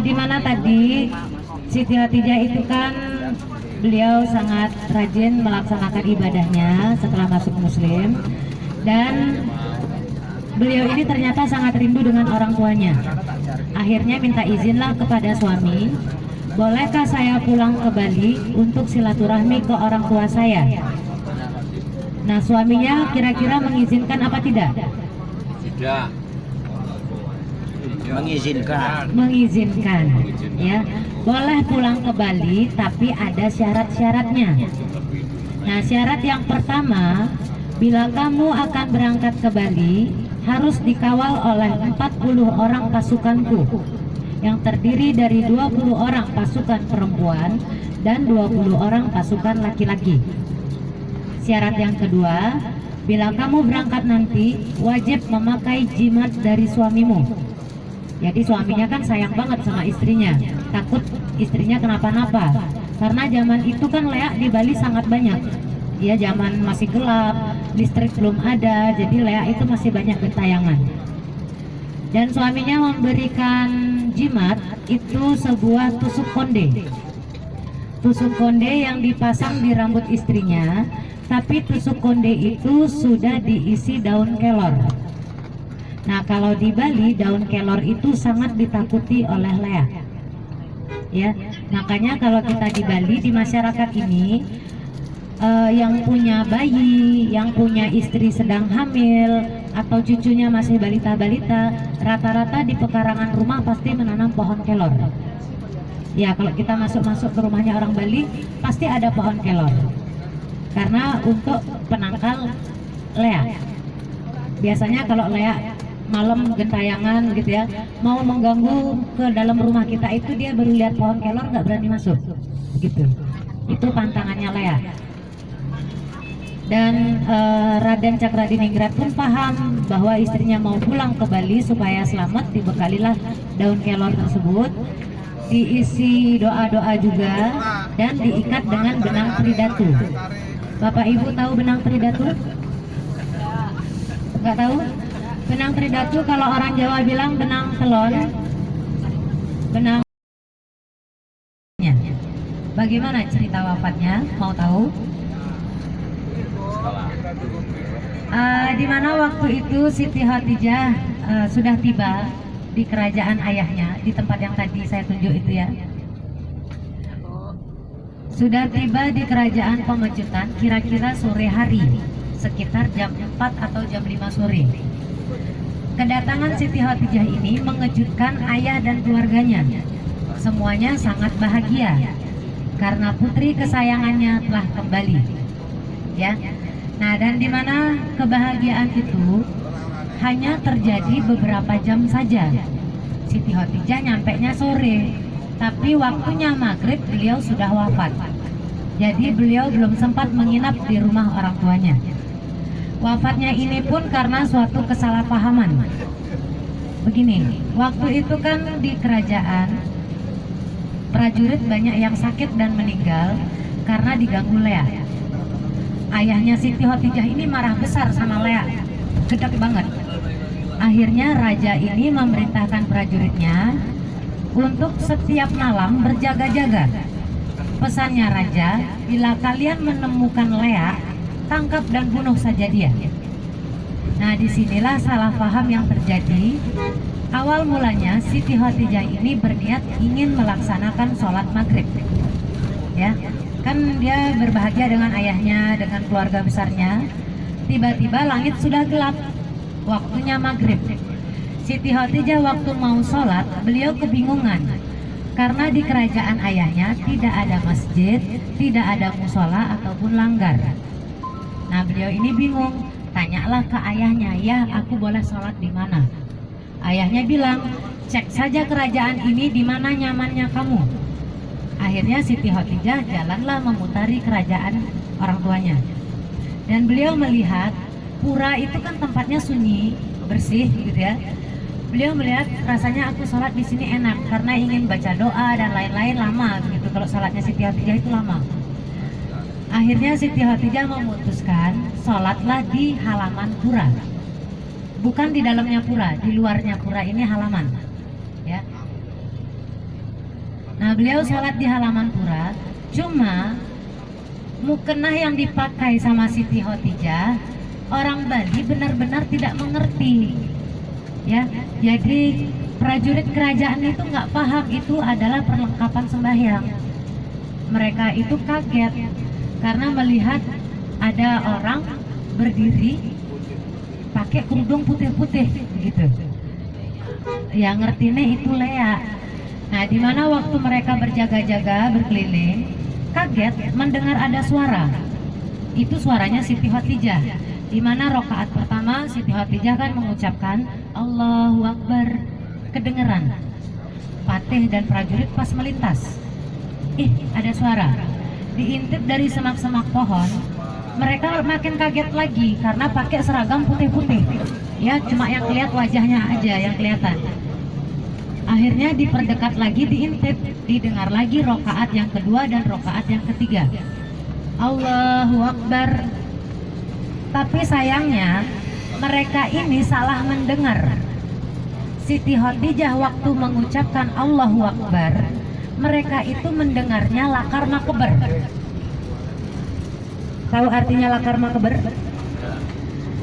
Di mana tadi Siti Khadijah itu kan beliau sangat rajin melaksanakan ibadahnya setelah masuk Muslim, dan beliau ini ternyata sangat rindu dengan orang tuanya. Akhirnya minta izinlah kepada suami, bolehkah saya pulang ke Bali untuk silaturahmi ke orang tua saya? Nah, suaminya kira-kira mengizinkan apa tidak? Tidak. Mengizinkan, ya. Boleh pulang ke Bali, tapi ada syarat-syaratnya. Nah, syarat yang pertama, bila kamu akan berangkat ke Bali, harus dikawal oleh 40 orang pasukanku, yang terdiri dari 20 orang pasukan perempuan dan 20 orang pasukan laki-laki. Syarat yang kedua, bila kamu berangkat nanti, wajib memakai jimat dari suamimu. Jadi suaminya kan sayang banget sama istrinya, takut istrinya kenapa-napa. Karena zaman itu kan leak di Bali sangat banyak. Ya, zaman masih gelap, listrik belum ada, jadi leak itu masih banyak gentayangan. Dan suaminya memberikan jimat itu sebuah tusuk konde. Tusuk konde yang dipasang di rambut istrinya, tapi tusuk konde itu sudah diisi daun kelor. Nah, kalau di Bali daun kelor itu sangat ditakuti oleh leak. Ya, makanya kalau kita di Bali, di masyarakat ini yang punya bayi, yang punya istri sedang hamil atau cucunya masih balita-balita, rata-rata di pekarangan rumah pasti menanam pohon kelor. Ya, kalau kita masuk-masuk ke rumahnya orang Bali pasti ada pohon kelor. Karena untuk penangkal leak. Biasanya kalau leak malam gentayangan gitu ya, mau mengganggu ke dalam rumah kita itu, dia baru lihat pohon kelor nggak berani masuk gitu. Itu pantangannya leak. Dan Raden Cakradiningrat pun paham bahwa istrinya mau pulang ke Bali supaya selamat, dibekalilah daun kelor tersebut, diisi doa-doa juga, dan diikat dengan benang tridatu. Bapak Ibu tahu benang tridatu? Nggak tahu? Benang tridatu kalau orang Jawa bilang benang telon. Benang. Bagaimana cerita wafatnya? Mau tahu? Di mana waktu itu Siti Khadijah sudah tiba di kerajaan ayahnya, di tempat yang tadi saya tunjuk itu ya. Sudah tiba di kerajaan Pemecutan kira-kira sore hari, sekitar jam 4 atau jam 5 sore. Kedatangan Siti Khadijah ini mengejutkan ayah dan keluarganya. Semuanya sangat bahagia karena putri kesayangannya telah kembali. Ya. Nah, dan di mana kebahagiaan itu hanya terjadi beberapa jam saja. Siti Khadijah nyampenya sore, tapi waktunya maghrib beliau sudah wafat. Jadi beliau belum sempat menginap di rumah orang tuanya. Wafatnya ini pun karena suatu kesalahpahaman. Begini, waktu itu kan di kerajaan prajurit banyak yang sakit dan meninggal karena diganggu leak. Ayahnya Siti Khadijah ini marah besar sama leak, gedek banget. Akhirnya raja ini memerintahkan prajuritnya untuk setiap malam berjaga-jaga. Pesannya raja, bila kalian menemukan leak, tangkap dan bunuh saja dia. Nah, disinilah salah paham yang terjadi. Awal mulanya Siti Khadijah ini berniat ingin melaksanakan sholat maghrib. Ya, kan dia berbahagia dengan ayahnya, dengan keluarga besarnya. Tiba-tiba langit sudah gelap, waktunya maghrib. Siti Khadijah waktu mau sholat, beliau kebingungan karena di kerajaan ayahnya tidak ada masjid, tidak ada musola ataupun langgar. Nah, beliau ini bingung, tanyalah ke ayahnya, ya aku boleh sholat di mana? Ayahnya bilang, cek saja kerajaan ini di mana nyamannya kamu. Akhirnya Siti Khadijah jalanlah memutari kerajaan orang tuanya. Dan beliau melihat pura itu kan tempatnya sunyi, bersih gitu ya. Beliau melihat rasanya aku sholat di sini enak karena ingin baca doa dan lain-lain lama gitu. Kalau sholatnya Siti Khadijah itu lama. Akhirnya Siti Khadijah memutuskan sholatlah di halaman pura, bukan di dalamnya pura, di luarnya pura ini halaman. Ya. Nah, beliau sholat di halaman pura, cuma mukenah yang dipakai sama Siti Khotijah, orang Bali benar-benar tidak mengerti. Ya, jadi prajurit kerajaan itu nggak paham itu adalah perlengkapan sembahyang. Mereka itu kaget karena melihat ada orang berdiri pakai kerudung putih-putih gitu. Ya ngertinya itu Lea. Nah, di mana waktu mereka berjaga-jaga berkeliling, kaget mendengar ada suara. Itu suaranya Siti Khotijah. Di mana rakaat pertama Siti Khotijah kan mengucapkan Allahu Akbar, kedengeran. Patih dan prajurit pas melintas, ada suara. Diintip dari semak-semak pohon, mereka makin kaget lagi karena pakai seragam putih-putih. Ya, cuma yang lihat wajahnya aja yang kelihatan. Akhirnya diperdekat lagi, diintip, didengar lagi rokaat yang kedua dan rokaat yang ketiga. Allahu Akbar. Tapi sayangnya mereka ini salah mendengar. Siti Khotijah waktu mengucapkan Allahu Akbar, mereka itu mendengarnya lakar makeber. Tahu artinya lakar makeber?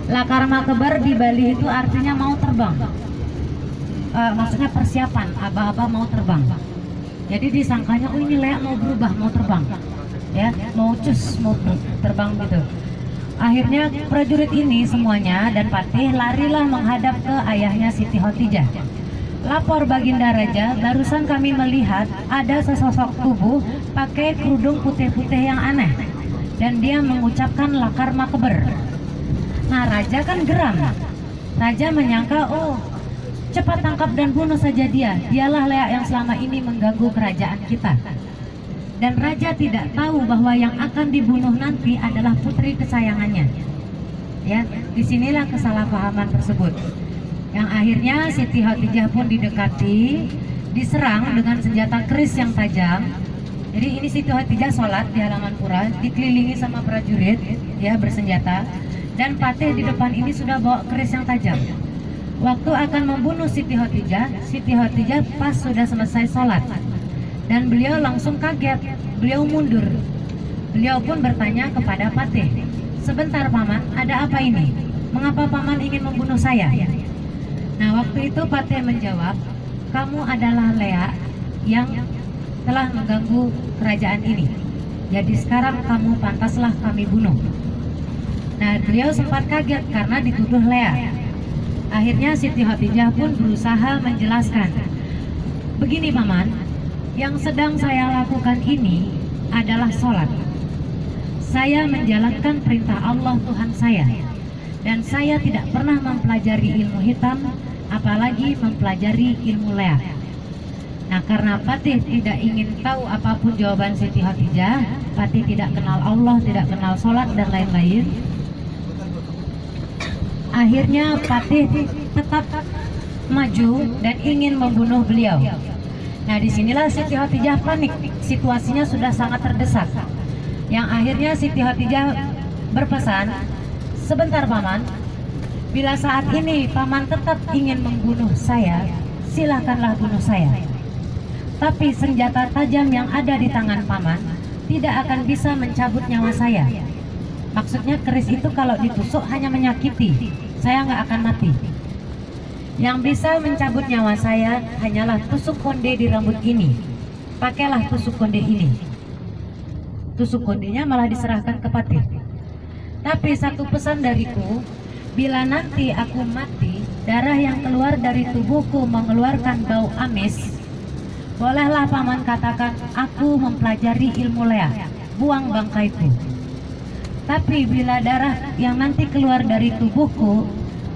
Lakar makeber di Bali itu artinya mau terbang. Maksudnya persiapan, aba-aba mau terbang. Jadi disangkanya, oh ini Lea mau berubah, mau terbang, ya, mau mau terbang gitu. Akhirnya prajurit ini semuanya dan Patih larilah menghadap ke ayahnya Siti Khotijah. Lapor Baginda Raja, barusan kami melihat ada sesosok tubuh pakai kerudung putih-putih yang aneh dan dia mengucapkan lakar makeber. Nah, Raja kan geram. Raja menyangka, oh cepat tangkap dan bunuh saja dia. Dialah Lea yang selama ini mengganggu kerajaan kita. Dan Raja tidak tahu bahwa yang akan dibunuh nanti adalah putri kesayangannya. Ya, disinilah kesalahpahaman tersebut. Yang akhirnya Siti Khotijah pun didekati, diserang dengan senjata keris yang tajam. Jadi ini Siti Khotijah sholat di halaman pura, dikelilingi sama prajurit, ya bersenjata. Dan Patih di depan ini sudah bawa keris yang tajam. Waktu akan membunuh Siti Khotijah pas sudah selesai sholat. Dan beliau langsung kaget, beliau mundur. Beliau pun bertanya kepada Patih, sebentar Paman, ada apa ini? Mengapa Paman ingin membunuh saya? Nah, waktu itu Patih menjawab, kamu adalah Lea yang telah mengganggu kerajaan ini. Jadi sekarang kamu pantaslah kami bunuh. Nah, beliau sempat kaget karena dituduh Lea. Akhirnya Siti Khotijah pun berusaha menjelaskan, begini Paman, yang sedang saya lakukan ini adalah sholat. Saya menjalankan perintah Allah Tuhan saya. Dan saya tidak pernah mempelajari ilmu hitam, apalagi mempelajari ilmu Lea. Nah, karena Patih tidak ingin tahu apapun jawaban Siti Khotijah, Patih tidak kenal Allah, tidak kenal sholat dan lain-lain. Akhirnya Patih tetap maju dan ingin membunuh beliau. Nah, disinilah Siti Khotijah panik, situasinya sudah sangat terdesak. Yang akhirnya Siti Khotijah berpesan, sebentar Paman, bila saat ini Paman tetap ingin membunuh saya, silahkanlah bunuh saya. Tapi senjata tajam yang ada di tangan Paman tidak akan bisa mencabut nyawa saya. Maksudnya keris itu kalau ditusuk hanya menyakiti, saya nggak akan mati. Yang bisa mencabut nyawa saya hanyalah tusuk konde di rambut ini. Pakailah tusuk konde ini. Tusuk kondenya malah diserahkan ke Patih. Tapi satu pesan dariku, bila nanti aku mati, darah yang keluar dari tubuhku mengeluarkan bau amis, bolehlah Paman katakan aku mempelajari ilmu Lea, buang bangkaiku. Tapi bila darah yang nanti keluar dari tubuhku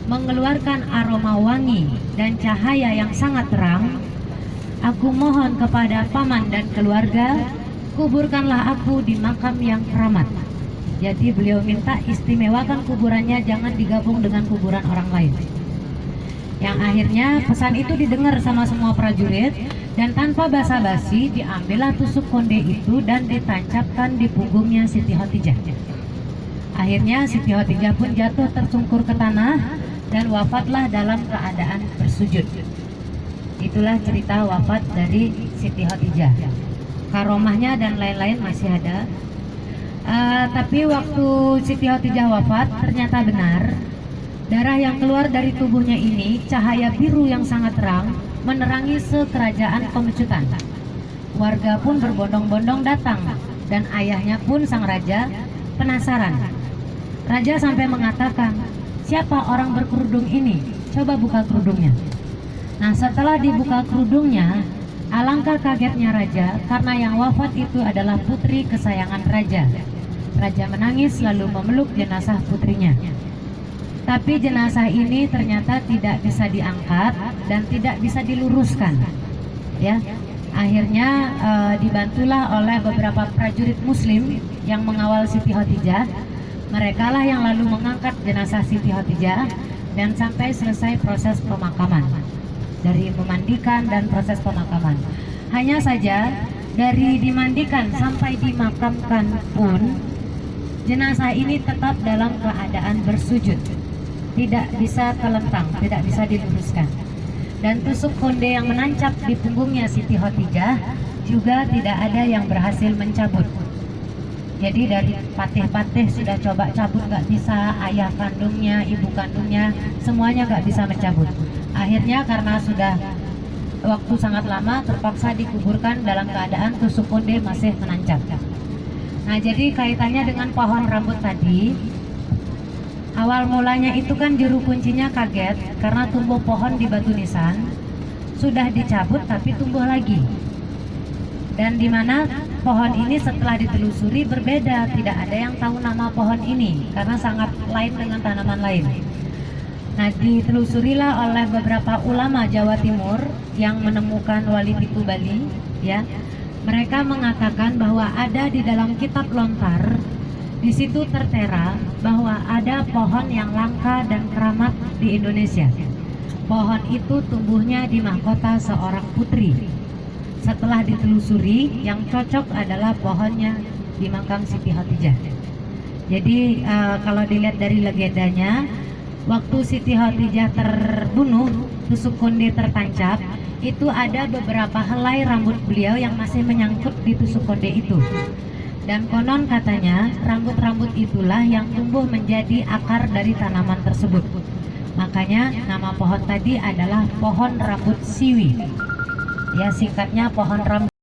mengeluarkan aroma wangi dan cahaya yang sangat terang, aku mohon kepada Paman dan keluarga, kuburkanlah aku di makam yang keramat. Jadi beliau minta istimewakan kuburannya, jangan digabung dengan kuburan orang lain. Yang akhirnya pesan itu didengar sama semua prajurit, dan tanpa basa-basi diambillah tusuk konde itu dan ditancapkan di punggungnya Siti Khotijah. Akhirnya Siti Khotijah pun jatuh tersungkur ke tanah dan wafatlah dalam keadaan bersujud. Itulah cerita wafat dari Siti Khadijah. Karomahnya dan lain-lain masih ada. Tapi waktu Siti Khadijah wafat, ternyata benar darah yang keluar dari tubuhnya ini cahaya biru yang sangat terang menerangi sekerajaan Pemecutan. Warga pun berbondong-bondong datang dan ayahnya pun sang raja penasaran. Raja sampai mengatakan, "Siapa orang berkerudung ini? Coba buka kerudungnya." Nah, setelah dibuka kerudungnya, alangkah kagetnya raja karena yang wafat itu adalah putri kesayangan raja. Raja menangis lalu memeluk jenazah putrinya. Tapi jenazah ini ternyata tidak bisa diangkat dan tidak bisa diluruskan. Ya, akhirnya dibantulah oleh beberapa prajurit Muslim yang mengawal Siti Khadijah. Mereka lah yang lalu mengangkat jenazah Siti Khadijah dan sampai selesai proses pemakaman. Dari memandikan dan proses pemakaman. Hanya saja dari dimandikan sampai dimakamkan pun jenazah ini tetap dalam keadaan bersujud, tidak bisa telentang, tidak bisa diluruskan. Dan tusuk konde yang menancap di punggungnya Siti Khadijah juga tidak ada yang berhasil mencabut. Jadi dari patih-patih sudah coba cabut nggak bisa, ayah kandungnya, ibu kandungnya, semuanya nggak bisa mencabut. Akhirnya karena sudah waktu sangat lama terpaksa dikuburkan dalam keadaan tusuk konde masih menancap. Nah, jadi kaitannya dengan pohon rambut tadi, awal mulanya itu kan juru kuncinya kaget karena tumbuh pohon di batu nisan, sudah dicabut tapi tumbuh lagi. Dan di mana pohon ini setelah ditelusuri berbeda, tidak ada yang tahu nama pohon ini karena sangat lain dengan tanaman lain. Nah, ditelusurilah oleh beberapa ulama Jawa Timur yang menemukan Wali Pitu Bali, ya. Mereka mengatakan bahwa ada di dalam kitab lontar, di situ tertera bahwa ada pohon yang langka dan keramat di Indonesia. Pohon itu tumbuhnya di mahkota seorang putri. Setelah ditelusuri, yang cocok adalah pohonnya di makam Siti Khadijah. Jadi kalau dilihat dari legendanya, waktu Siti Khadijah terbunuh, tusuk konde tertancap, itu ada beberapa helai rambut beliau yang masih menyangkut di tusuk konde itu. Dan konon katanya rambut-rambut itulah yang tumbuh menjadi akar dari tanaman tersebut. Makanya nama pohon tadi adalah pohon rambut siwi. Ya, singkatnya pohon rambut.